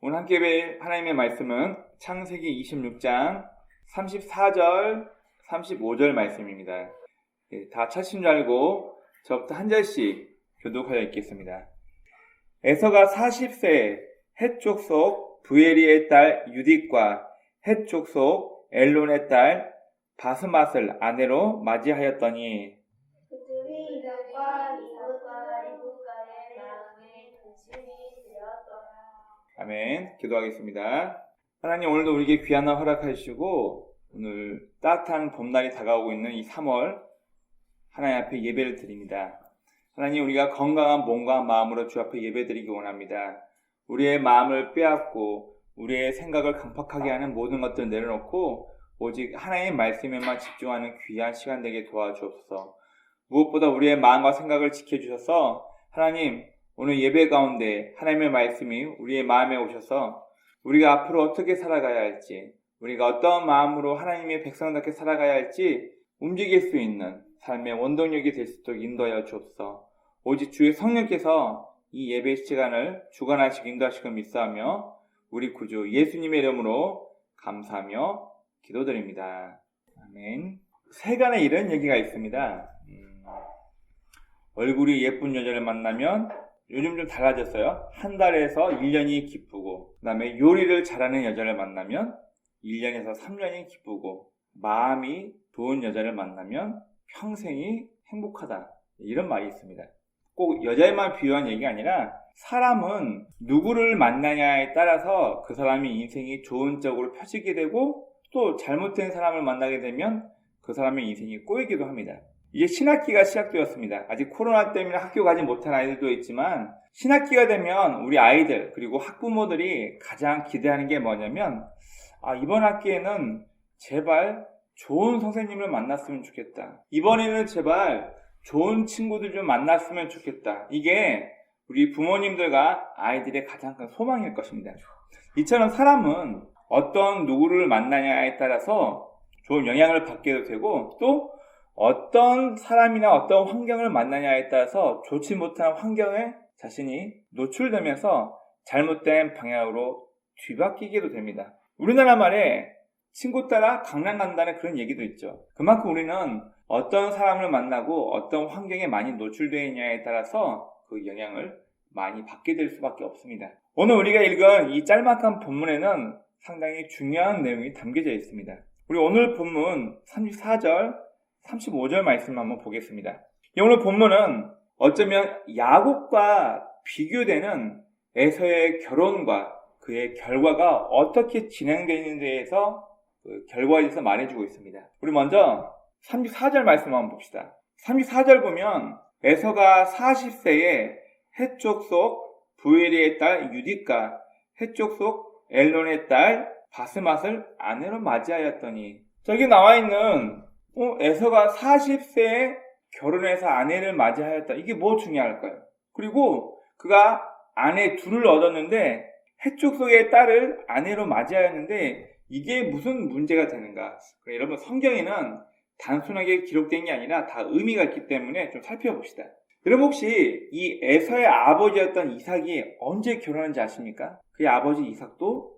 오늘 함께 뵐 하나님의 말씀은 창세기 26장 34절, 35절 말씀입니다. 다 찾으신 줄 알고 저부터 한 절씩 교독하여 읽겠습니다. 에서가 40세에 헷 족속 부에리의 딸 유딧과 헷 족속 엘론의 딸 바스맛을 아내로 맞이하였더니 그들이 이삭과 리브가의 마음에 근심이 되었더라. 아멘. 기도하겠습니다. 하나님, 오늘도 우리에게 귀한 날 허락하시고 오늘 따뜻한 봄날이 다가오고 있는 이 3월 하나님 앞에 예배를 드립니다. 하나님, 우리가 건강한 몸과 마음으로 주 앞에 예배드리기 원합니다. 우리의 마음을 빼앗고 우리의 생각을 강팍하게 하는 모든 것들을 내려놓고 오직 하나님의 말씀에만 집중하는 귀한 시간 되게 도와주옵소서. 무엇보다 우리의 마음과 생각을 지켜주셔서 하나님, 오늘 예배 가운데 하나님의 말씀이 우리의 마음에 오셔서 우리가 앞으로 어떻게 살아가야 할지, 우리가 어떤 마음으로 하나님의 백성답게 살아가야 할지 움직일 수 있는 삶의 원동력이 될 수 있도록 인도하여 주옵소서. 오직 주의 성령께서 이 예배 시간을 주관하시고 인도하시고 믿사하며 우리 구주 예수님의 이름으로 감사하며 기도드립니다. 아멘. 세간에 이런 얘기가 있습니다. 얼굴이 예쁜 여자를 만나면 요즘 좀 달라졌어요. 한 달에서 1년이 기쁘고, 그 다음에 요리를 잘하는 여자를 만나면 1년에서 3년이 기쁘고, 마음이 좋은 여자를 만나면 평생이 행복하다. 이런 말이 있습니다. 꼭 여자에만 비유한 얘기가 아니라 사람은 누구를 만나냐에 따라서 그 사람이 인생이 좋은 쪽으로 펴지게 되고 또 잘못된 사람을 만나게 되면 그 사람의 인생이 꼬이기도 합니다. 이제 신학기가 시작되었습니다. 아직 코로나 때문에 학교 가지 못한 아이들도 있지만 신학기가 되면 우리 아이들 그리고 학부모들이 가장 기대하는 게 뭐냐면 이번 학기에는 제발 좋은 선생님을 만났으면 좋겠다. 이번에는 제발 좋은 친구들 좀 만났으면 좋겠다. 이게 우리 부모님들과 아이들의 가장 큰 소망일 것입니다. 이처럼 사람은 어떤 누구를 만나냐에 따라서 좋은 영향을 받게도 되고 또 어떤 사람이나 어떤 환경을 만나냐에 따라서 좋지 못한 환경에 자신이 노출되면서 잘못된 방향으로 뒤바뀌기도 됩니다. 우리나라 말에 친구 따라 강남 간다는 그런 얘기도 있죠. 그만큼 우리는 어떤 사람을 만나고 어떤 환경에 많이 노출되어 있냐에 따라서 그 영향을 많이 받게 될 수밖에 없습니다. 오늘 우리가 읽은 이 짤막한 본문에는 상당히 중요한 내용이 담겨져 있습니다. 우리 오늘 본문 34절 35절 말씀 한번 보겠습니다. 오늘 본문은 어쩌면 야곱과 비교되는 에서의 결혼과 그의 결과가 어떻게 진행되는 데에서 그 결과에 대해서 말해주고 있습니다. 우리 먼저 34절 말씀 한번 봅시다. 34절 보면 에서가 40세에 헷 족속 부에리의 딸 유딧과 헷 족속 엘론의 딸 바스맛을 아내로 맞이하였더니, 저기 나와 있는 에서가 40세에 결혼해서 아내를 맞이하였다. 이게 뭐 중요할까요? 그리고 그가 아내 둘을 얻었는데 헷 족속의 딸을 아내로 맞이하였는데 이게 무슨 문제가 되는가? 여러분, 성경에는 단순하게 기록된 게 아니라 다 의미가 있기 때문에 좀 살펴봅시다. 여러분, 혹시 이 에서의 아버지였던 이삭이 언제 결혼한지 아십니까? 그의 아버지 이삭도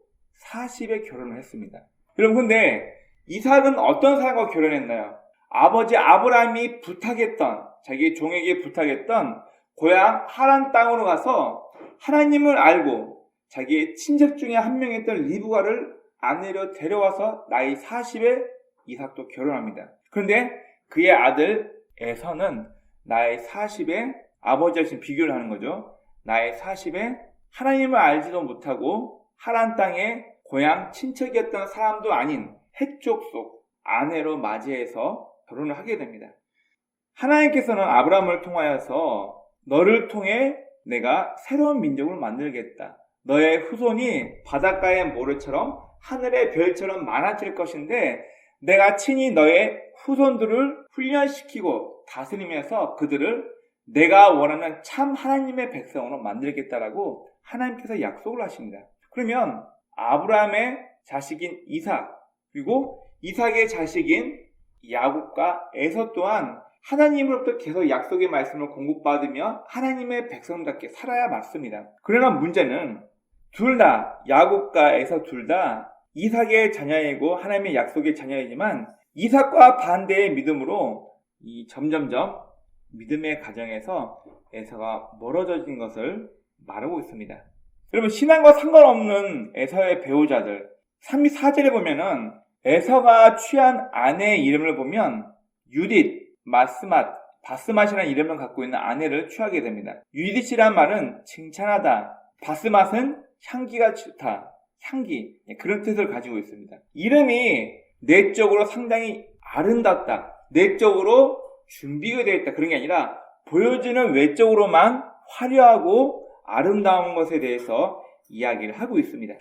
40에 결혼을 했습니다. 여러분, 근데 이삭은 어떤 사람과 결혼했나요? 아버지 아브라함이 부탁했던, 자기 종에게 부탁했던 고향 하란 땅으로 가서 하나님을 알고 자기의 친척 중에 한 명이었던 리브가를 아내로 데려와서 나이 40에 이삭도 결혼합니다. 그런데 그의 아들 에서는 나이 40에 아버지와 지금 비교를 하는 거죠. 나이 40에 하나님을 알지도 못하고 하란 땅에 고향 친척이었던 사람도 아닌 헷 족속 아내로 맞이해서 결혼을 하게 됩니다. 하나님께서는 아브라함을 통하여서 너를 통해 내가 새로운 민족을 만들겠다. 너의 후손이 바닷가의 모래처럼 하늘의 별처럼 많아질 것인데 내가 친히 너의 후손들을 훈련시키고 다스리면서 그들을 내가 원하는 참 하나님의 백성으로 만들겠다라고 하나님께서 약속을 하십니다. 그러면 아브라함의 자식인 이삭, 그리고 이삭의 자식인 야곱과 에서 또한 하나님으로부터 계속 약속의 말씀을 공급받으며 하나님의 백성답게 살아야 맞습니다. 그러나 문제는 둘 다, 야곱과 에서 둘 다 이삭의 자녀이고 하나님의 약속의 자녀이지만 이삭과 반대의 믿음으로 이 점점점 믿음의 가정에서 에서가 멀어져진 것을 말하고 있습니다. 여러분, 신앙과 상관없는 에서의 배우자들 34절에 보면은 에서가 취한 아내의 이름을 보면 유딧, 마스맛, 바스맛이라는 이름을 갖고 있는 아내를 취하게 됩니다. 유딧이란 말은 칭찬하다, 바스맛은 향기가 좋다, 향기, 그런 뜻을 가지고 있습니다. 이름이 내적으로 상당히 아름답다, 내적으로 준비가 되어 있다, 그런 게 아니라 보여지는 외적으로만 화려하고 아름다운 것에 대해서 이야기를 하고 있습니다.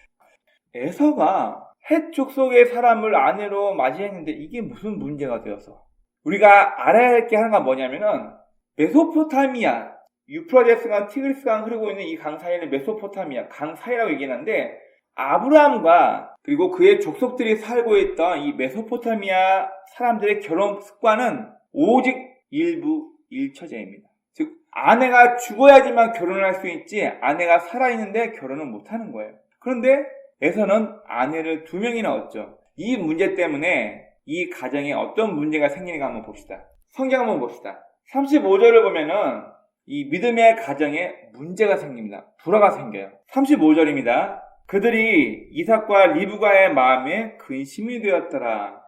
에서가 헷 족속의 사람을 아내로 맞이했는데 이게 무슨 문제가 되어서 우리가 알아야 할 게 하나가 뭐냐면은 메소포타미아, 유프라데스강, 티그리스강 흐르고 있는 이 강 사이는 메소포타미아, 강 사이라고 얘기하는데 아브라함과 그리고 그의 족속들이 살고 있던 이 메소포타미아 사람들의 결혼 습관은 오직 일부 일처제입니다. 즉 아내가 죽어야지만 결혼을 할 수 있지 아내가 살아있는데 결혼을 못하는 거예요. 그런데 에서는 아내를 2명이나 얻죠. 이 문제 때문에 이 가정에 어떤 문제가 생기는가 한번 봅시다. 성경 한번 봅시다. 35절을 보면은 이 믿음의 가정에 문제가 생깁니다. 불화가 생겨요. 35절입니다. 그들이 이삭과 리브가의 마음에 근심이 되었더라.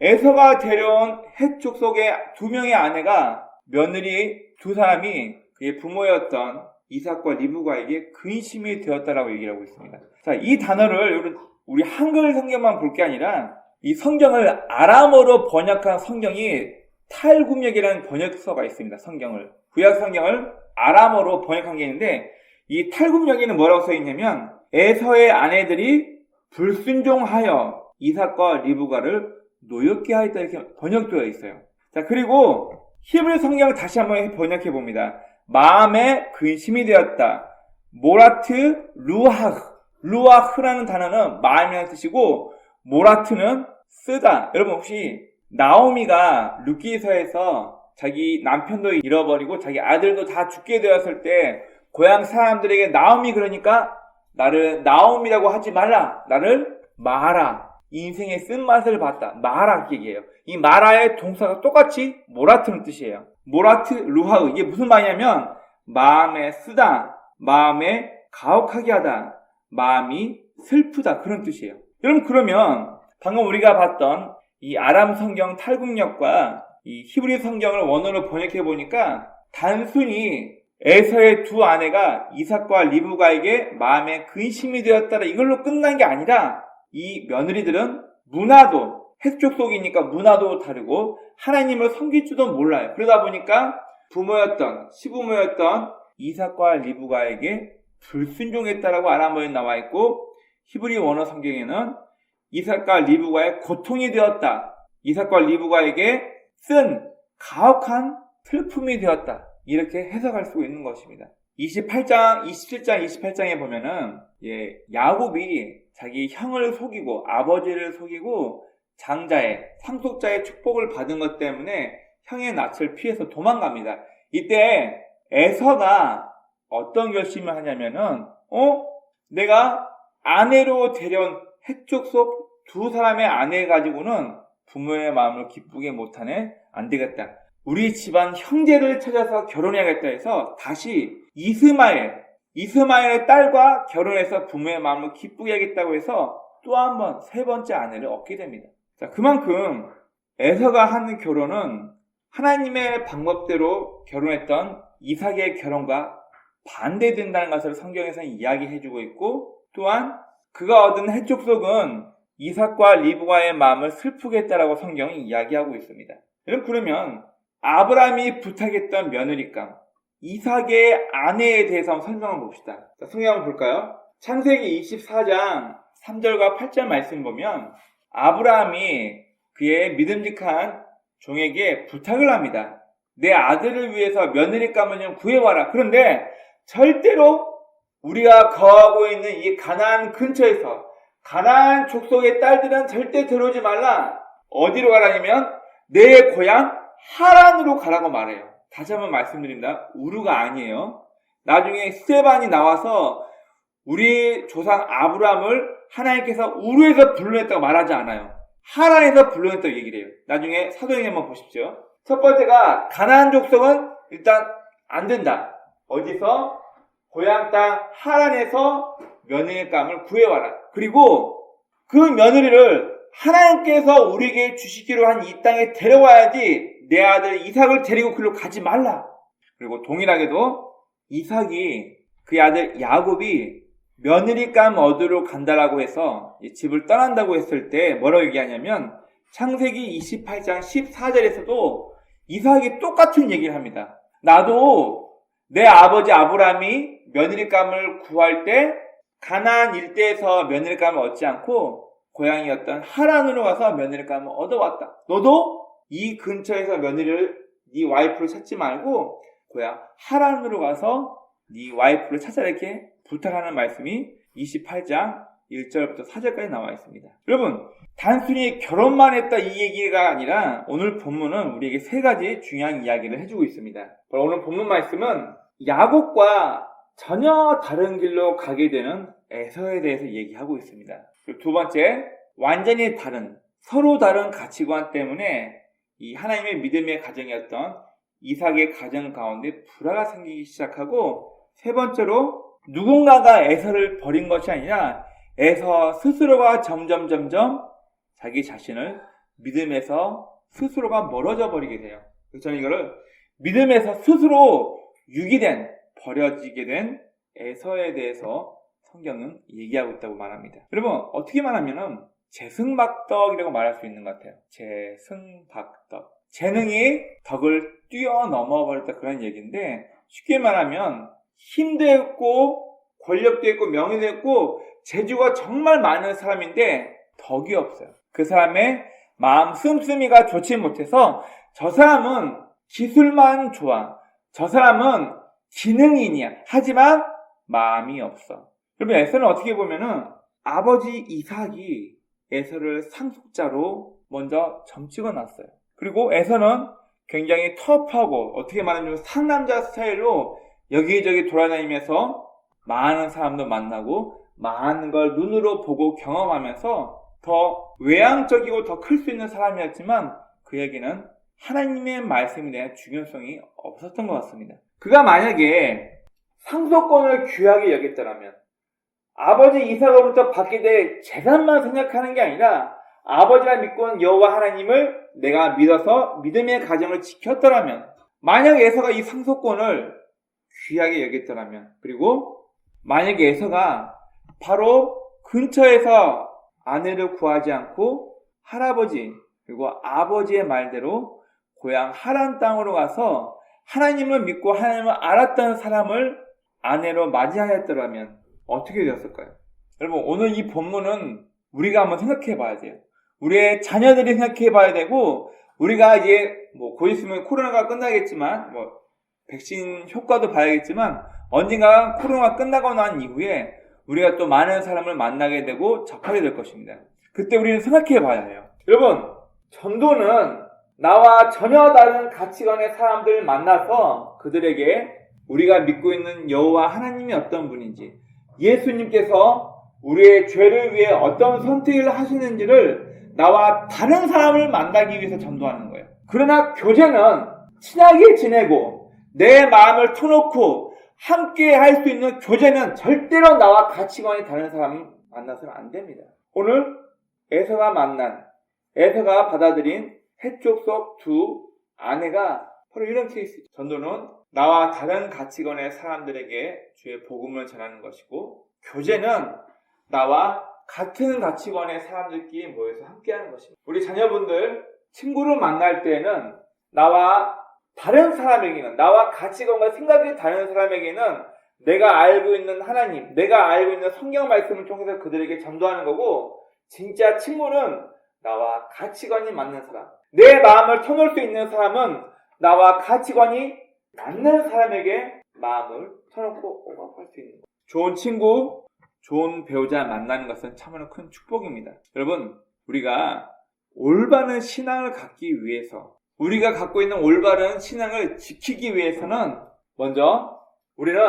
에서가 데려온 헷 족속의 2명의 아내가 며느리 2사람이 그의 부모였던 이삭과 리브가에게 근심이 되었다라고 얘기를 하고 있습니다. 자, 이 단어를 우리 한글 성경만 볼 게 아니라 이 성경을 아람어로 번역한 성경이 탈구역이라는 번역서가 있습니다. 성경을 구약 성경을 아람어로 번역한 게 있는데 이 탈구역에는 뭐라고 써 있냐면 에서의 아내들이 불순종하여 이삭과 리브가를 노엽게 하였다 이렇게 번역되어 있어요. 자, 그리고 히브리 성경을 다시 한번 번역해 봅니다. 마음에 근심이 되었다. 모라트 루아흐라는 단어는 마음이라는 뜻이고 모라트는 쓰다. 여러분 혹시 나오미가 룻기서에서 자기 남편도 잃어버리고 자기 아들도 다 죽게 되었을 때 고향 사람들에게 나오미 그러니까 나를 나오미라고 하지 말라. 나를 마라. 인생의 쓴맛을 봤다. 마라 이렇게 얘기해요. 이 마라의 동사가 똑같이 모라트는 뜻이에요. 모라트 루하흐 이게 무슨 말이냐면 마음에 쓰다, 마음에 가혹하게 하다, 마음이 슬프다 그런 뜻이에요. 여러분 그러면 방금 우리가 봤던 이 아람 성경 탈국역과 이 히브리 성경을 원어로 번역해 보니까 단순히 에서의 2 아내가 이삭과 리브가에게 마음에 근심이 되었다라 이걸로 끝난 게 아니라 이 며느리들은 문화도 헷 족속이니까 문화도 다르고 하나님을 섬길 줄도 몰라요. 그러다 보니까 부모였던 시부모였던 이삭과 리브가에게 불순종했다라고 아람어에 나와 있고 히브리 원어 성경에는 이삭과 리브가의 고통이 되었다. 이삭과 리브가에게 쓴 가혹한 슬픔이 되었다. 이렇게 해석할 수 있는 것입니다. 27장, 28장에 보면은 야곱이 자기 형을 속이고 아버지를 속이고 장자의 상속자의 축복을 받은 것 때문에 형의 낯을 피해서 도망갑니다. 이때 에서가 어떤 결심을 하냐면은 내가 아내로 데려온 헷 족속 2사람의 아내 가지고는 부모의 마음을 기쁘게 못하네. 안 되겠다. 우리 집안 형제를 찾아서 결혼해야겠다 해서 다시 이스마엘의 딸과 결혼해서 부모의 마음을 기쁘게 하겠다고 해서 또 한 번 3번째 아내를 얻게 됩니다. 자, 그만큼 에서가 하는 결혼은 하나님의 방법대로 결혼했던 이삭의 결혼과 반대된다는 것을 성경에서는 이야기해주고 있고 또한 그가 얻은 헷 족속은 이삭과 리브가의 마음을 슬프게 했다라고 성경이 이야기하고 있습니다. 여러분 그러면 아브라함이 부탁했던 며느리감 이삭의 아내에 대해서 한번 설명을 봅시다. 자, 성경 한번 볼까요? 창세기 24장 3절과 8절 말씀 보면 아브라함이 그의 믿음직한 종에게 부탁을 합니다. 내 아들을 위해서 며느리감을 좀 구해와라. 그런데 절대로 우리가 거하고 있는 이 가나안 근처에서 가나안 족속의 딸들은 절대 들어오지 말라. 어디로 가라냐면 내 고향 하란으로 가라고 말해요. 다시 한번 말씀드립니다. 우르가 아니에요. 나중에 스데반이 나와서 우리 조상 아브라함을 하나님께서 우르에서 불러냈다고 말하지 않아요. 하란에서 불러냈다고 얘기를 해요. 나중에 사도행전 한번 보십시오. 첫 번째가 가나안 족속은 일단 안 된다. 어디서? 고향 땅 하란에서 며느리감을 구해와라. 그리고 그 며느리를 하나님께서 우리에게 주시기로 한 이 땅에 데려와야지 내 아들 이삭을 데리고 그리로 가지 말라. 그리고 동일하게도 이삭이 그의 아들 야곱이 며느리감 얻으러 간다라고 해서 집을 떠난다고 했을 때 뭐라고 얘기하냐면 창세기 28장 14절에서도 이삭이 똑같은 얘기를 합니다. 나도 내 아버지 아브라함이 며느리감을 구할 때 가나안 일대에서 며느리감을 얻지 않고 고향이었던 하란으로 가서 며느리감을 얻어왔다. 너도 이 근처에서 며느리를 네 와이프를 찾지 말고 고향 하란으로 가서 네 와이프를 찾아라 이렇게 부탁하는 말씀이 28장 1절부터 4절까지 나와 있습니다. 여러분, 단순히 결혼만 했다 이 얘기가 아니라 오늘 본문은 우리에게 세 가지 중요한 이야기를 해주고 있습니다. 오늘 본문 말씀은 야곱과 전혀 다른 길로 가게 되는 에서에 대해서 얘기하고 있습니다. 그리고 두 번째, 완전히 다른, 서로 다른 가치관 때문에 이 하나님의 믿음의 가정이었던 이삭의 가정 가운데 불화가 생기기 시작하고, 세 번째로 누군가가 에서를 버린 것이 아니라 에서 스스로가 점점 자기 자신을 믿음에서 스스로가 멀어져 버리게 돼요. 그래서 저는 이거를 믿음에서 스스로 유기된, 버려지게 된 에서에 대해서 성경은 얘기하고 있다고 말합니다. 여러분, 어떻게 말하면은 재승박덕이라고 말할 수 있는 것 같아요. 재승박덕. 재능이 덕을 뛰어넘어 버렸다 그런 얘기인데, 쉽게 말하면 힘도 있고 권력도 있고 명예도 있고 재주가 정말 많은 사람인데 덕이 없어요. 그 사람의 마음 씀씀이가 좋지 못해서 저 사람은 기술만 좋아. 저 사람은 지능인이야. 하지만 마음이 없어. 그러면 에서는 어떻게 보면은 아버지 이삭이 에서를 상속자로 먼저 점찍어 놨어요. 그리고 에서는 굉장히 터프하고 어떻게 말하면 상남자 스타일로 여기저기 돌아다니면서 많은 사람도 만나고 많은 걸 눈으로 보고 경험하면서 더 외향적이고 더 클 수 있는 사람이었지만 그에게는 하나님의 말씀에 대한 중요성이 없었던 것 같습니다. 그가 만약에 상속권을 귀하게 여겼더라면 아버지 이삭으로부터 받게 될 재산만 생각하는 게 아니라 아버지가 믿고 있는 여호와 하나님을 내가 믿어서 믿음의 가정을 지켰더라면, 만약 에서가 이 상속권을 귀하게 여겼더라면, 그리고 만약에 에서가 바로 근처에서 아내를 구하지 않고 할아버지 그리고 아버지의 말대로 고향 하란 땅으로 가서 하나님을 믿고 하나님을 알았던 사람을 아내로 맞이하였더라면 어떻게 되었을까요? 여러분, 오늘 이 본문은 우리가 한번 생각해 봐야 돼요. 우리의 자녀들이 생각해 봐야 되고, 우리가 이제 곧 있으면 코로나가 끝나겠지만 백신 효과도 봐야겠지만 언젠가 코로나가 끝나고 난 이후에 우리가 또 많은 사람을 만나게 되고 접하게 될 것입니다. 그때 우리는 생각해 봐야 해요. 여러분, 전도는 나와 전혀 다른 가치관의 사람들을 만나서 그들에게 우리가 믿고 있는 여호와 하나님이 어떤 분인지, 예수님께서 우리의 죄를 위해 어떤 선택을 하시는지를 나와 다른 사람을 만나기 위해서 전도하는 거예요. 그러나 교제는 친하게 지내고 내 마음을 터놓고 함께 할 수 있는 교제는 절대로 나와 가치관이 다른 사람을 만나서는 안 됩니다. 오늘 에서가 받아들인 해족속 두 아내가 바로 이런 케이스죠. 전도는 나와 다른 가치관의 사람들에게 주의 복음을 전하는 것이고, 교제는 나와 같은 가치관의 사람들끼리 모여서 함께하는 것입니다. 우리 자녀분들 친구를 만날 때는 나와 다른 사람에게는, 나와 가치관과 생각이 다른 사람에게는 내가 알고 있는 하나님, 내가 알고 있는 성경 말씀을 통해서 그들에게 전도하는 거고, 진짜 친구는 나와 가치관이 맞는 사람, 내 마음을 터놓을 수 있는 사람은 나와 가치관이 맞는 사람에게 마음을 터놓고 오갑할 수 있는 거예요. 좋은 친구, 좋은 배우자 만나는 것은 참으로 큰 축복입니다. 여러분, 우리가 올바른 신앙을 갖기 위해서, 우리가 갖고 있는 올바른 신앙을 지키기 위해서는 먼저 우리는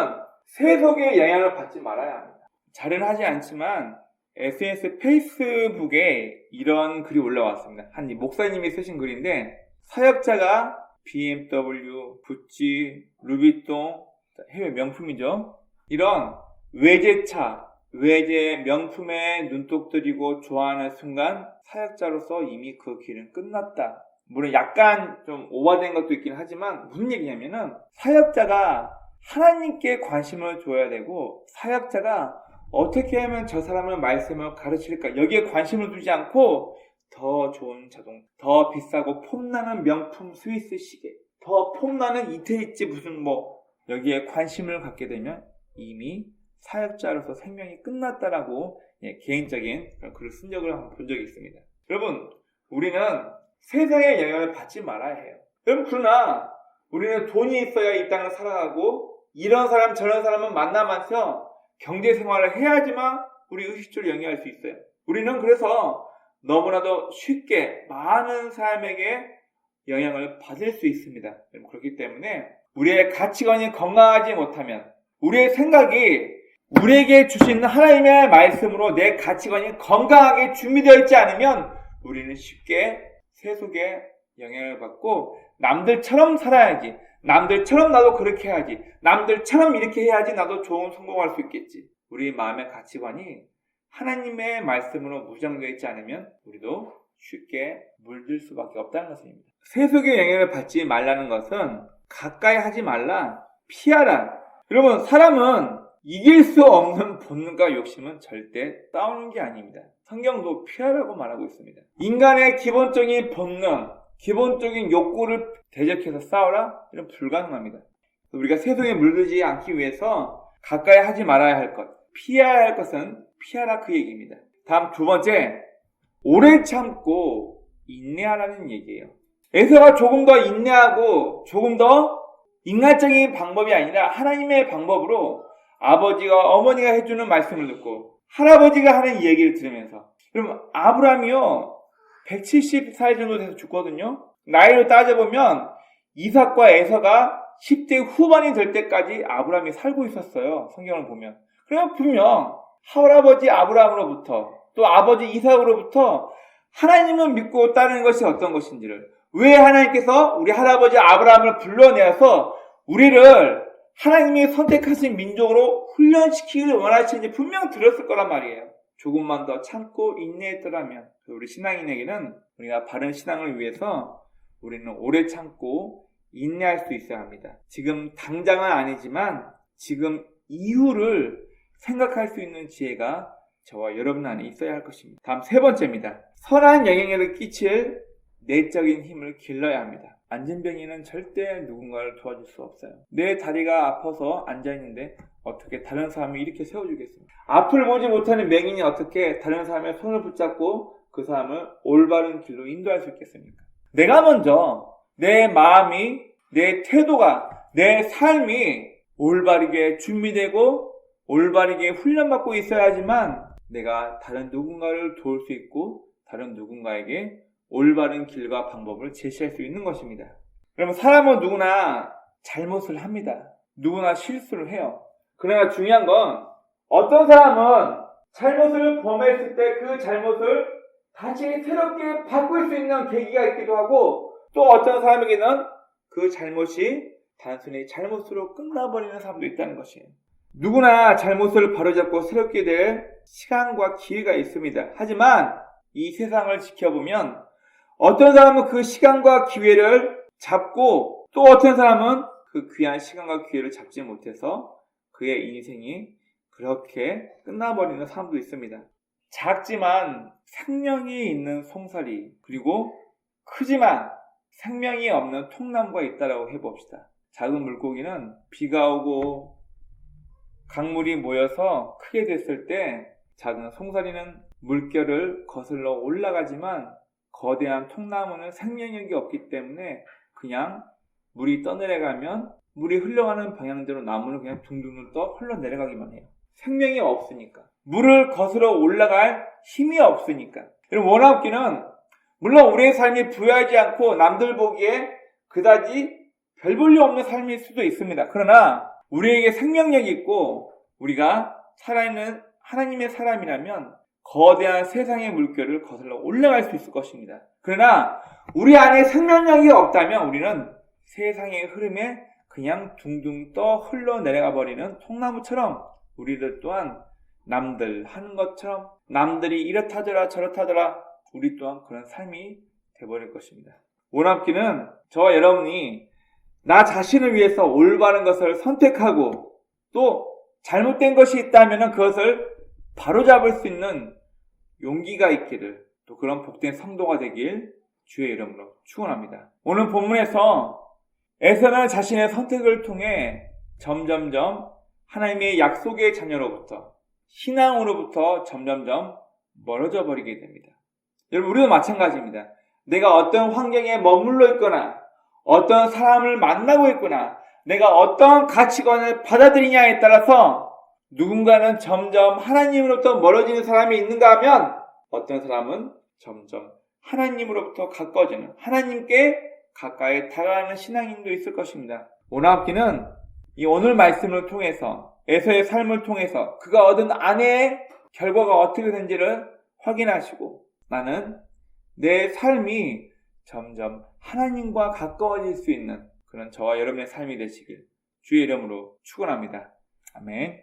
세속의 영향을 받지 말아야 합니다. 잘은 하지 않지만 SNS 페이스북에 이런 글이 올라왔습니다. 한 목사님이 쓰신 글인데 사역자가 BMW, 구찌, 루비통, 해외 명품이죠. 이런 외제차, 외제 명품에 눈독 들이고 좋아하는 순간 사역자로서 이미 그 길은 끝났다. 물론 약간 좀 오버된 것도 있긴 하지만 무슨 얘기냐면은 사역자가 하나님께 관심을 줘야 되고 사역자가 어떻게 하면 저 사람을 말씀을 가르칠까 여기에 관심을 두지 않고 더 좋은 자동, 더 비싸고 폼나는 명품 스위스 시계, 더 폼나는 이태리집 무슨 여기에 관심을 갖게 되면 이미 사역자로서 생명이 끝났다라고 개인적인 글을 쓴 적을 한번 본 적이 있습니다. 여러분, 우리는 세상의 영향을 받지 말아야 해요. 여러분, 그러나 우리는 돈이 있어야 이 땅을 살아가고 이런 사람 저런 사람을 만나면서 경제생활을 해야지만 우리 의식주를 영위할 수 있어요. 우리는 그래서 너무나도 쉽게 많은 사람에게 영향을 받을 수 있습니다. 그렇기 때문에 우리의 가치관이 건강하지 못하면 우리의 생각이 우리에게 주신 하나님의 말씀으로 내 가치관이 건강하게 준비되어 있지 않으면 우리는 쉽게 세속의 영향을 받고 남들처럼 살아야지, 남들처럼 나도 그렇게 해야지, 남들처럼 이렇게 해야지 나도 좋은 성공할 수 있겠지. 우리 마음의 가치관이 하나님의 말씀으로 무장되어 있지 않으면 우리도 쉽게 물들 수밖에 없다는 것입니다. 세속의 영향을 받지 말라는 것은 가까이 하지 말라, 피하라. 여러분, 사람은 이길 수 없는 본능과 욕심은 절대 싸우는 게 아닙니다. 성경도 피하라고 말하고 있습니다. 인간의 기본적인 본능, 기본적인 욕구를 대적해서 싸워라? 이런 불가능합니다. 우리가 세속에 물들지 않기 위해서 가까이 하지 말아야 할 것, 피해야 할 것은 피하라 그 얘기입니다. 다음 두 번째, 오래 참고 인내하라는 얘기예요. 에서가 조금 더 인내하고 조금 더 인간적인 방법이 아니라 하나님의 방법으로 아버지가 어머니가 해주는 말씀을 듣고 할아버지가 하는 얘기를 들으면서 여러분 아브라함이요 170살 정도 돼서 죽거든요. 나이로 따져보면 이삭과 에서가 10대 후반이 될 때까지 아브라함이 살고 있었어요. 성경을 보면. 그러면 분명 할아버지 아브라함으로부터 또 아버지 이삭으로부터 하나님을 믿고 따르는 것이 어떤 것인지를 왜 하나님께서 우리 할아버지 아브라함을 불러내어서 우리를 하나님이 선택하신 민족으로 훈련시키기를 원하시는지 분명 들었을 거란 말이에요. 조금만 더 참고 인내했더라면 우리 신앙인에게는 우리가 바른 신앙을 위해서 우리는 오래 참고 인내할 수 있어야 합니다. 지금 당장은 아니지만 지금 이후를 생각할 수 있는 지혜가 저와 여러분 안에 있어야 할 것입니다. 다음 세 번째입니다. 선한 영향력을 끼칠 내적인 힘을 길러야 합니다. 안진뱅이는 절대 누군가를 도와줄 수 없어요. 내 다리가 아파서 앉아있는데 어떻게 다른 사람이 이렇게 세워주겠습니까? 앞을 보지 못하는 맹인이 어떻게 다른 사람의 손을 붙잡고 그 사람을 올바른 길로 인도할 수 있겠습니까? 내가 먼저 내 마음이, 내 태도가, 내 삶이 올바르게 준비되고 올바르게 훈련받고 있어야지만 내가 다른 누군가를 도울 수 있고 다른 누군가에게 올바른 길과 방법을 제시할 수 있는 것입니다. 그러면 사람은 누구나 잘못을 합니다. 누구나 실수를 해요. 그러나 중요한 건 어떤 사람은 잘못을 범했을 때 그 잘못을 다시 새롭게 바꿀 수 있는 계기가 있기도 하고 또 어떤 사람에게는 그 잘못이 단순히 잘못으로 끝나버리는 사람도 있다는 것이에요. 누구나 잘못을 바로잡고 새롭게 될 시간과 기회가 있습니다. 하지만 이 세상을 지켜보면 어떤 사람은 그 시간과 기회를 잡고 또 어떤 사람은 그 귀한 시간과 기회를 잡지 못해서 그의 인생이 그렇게 끝나버리는 사람도 있습니다. 작지만 생명이 있는 송사리 그리고 크지만 생명이 없는 통나무가 있다라고 해봅시다. 작은 물고기는 비가 오고 강물이 모여서 크게 됐을 때 작은 송사리는 물결을 거슬러 올라가지만 거대한 통나무는 생명력이 없기 때문에 그냥 물이 떠내려가면 물이 흘러가는 방향대로 나무는 그냥 둥둥 떠 흘러내려가기만 해요. 생명이 없으니까. 물을 거슬러 올라갈 힘이 없으니까. 원화없기는 물론 우리의 삶이 부유하지 않고 남들 보기에 그다지 별 볼일 없는 삶일 수도 있습니다. 그러나 우리에게 생명력이 있고 우리가 살아있는 하나님의 사람이라면 거대한 세상의 물결을 거슬러 올라갈 수 있을 것입니다. 그러나 우리 안에 생명력이 없다면 우리는 세상의 흐름에 그냥 둥둥 떠 흘러내려가 버리는 통나무처럼 우리들 또한 남들 하는 것처럼 남들이 이렇다더라 저렇다더라 우리 또한 그런 삶이 돼버릴 것입니다. 오남기는 저와 여러분이 나 자신을 위해서 올바른 것을 선택하고 또 잘못된 것이 있다면 그것을 바로잡을 수 있는 용기가 있기를 또 그런 복된 성도가 되길 주의 이름으로 축원합니다. 오늘 본문에서 에서는 자신의 선택을 통해 점점점 하나님의 약속의 자녀로부터 신앙으로부터 점점점 멀어져 버리게 됩니다. 여러분 우리도 마찬가지입니다. 내가 어떤 환경에 머물러 있거나 어떤 사람을 만나고 있거나 내가 어떤 가치관을 받아들이냐에 따라서 누군가는 점점 하나님으로부터 멀어지는 사람이 있는가 하면 어떤 사람은 점점 하나님으로부터 가까워지는 하나님께 가까이 다가가는 신앙인도 있을 것입니다. 오나합기는 이 오늘 말씀을 통해서 에서의 삶을 통해서 그가 얻은 아내의 결과가 어떻게 된지를 확인하시고 나는 내 삶이 점점 하나님과 가까워질 수 있는 그런 저와 여러분의 삶이 되시길 주의 이름으로 축원합니다. 아멘.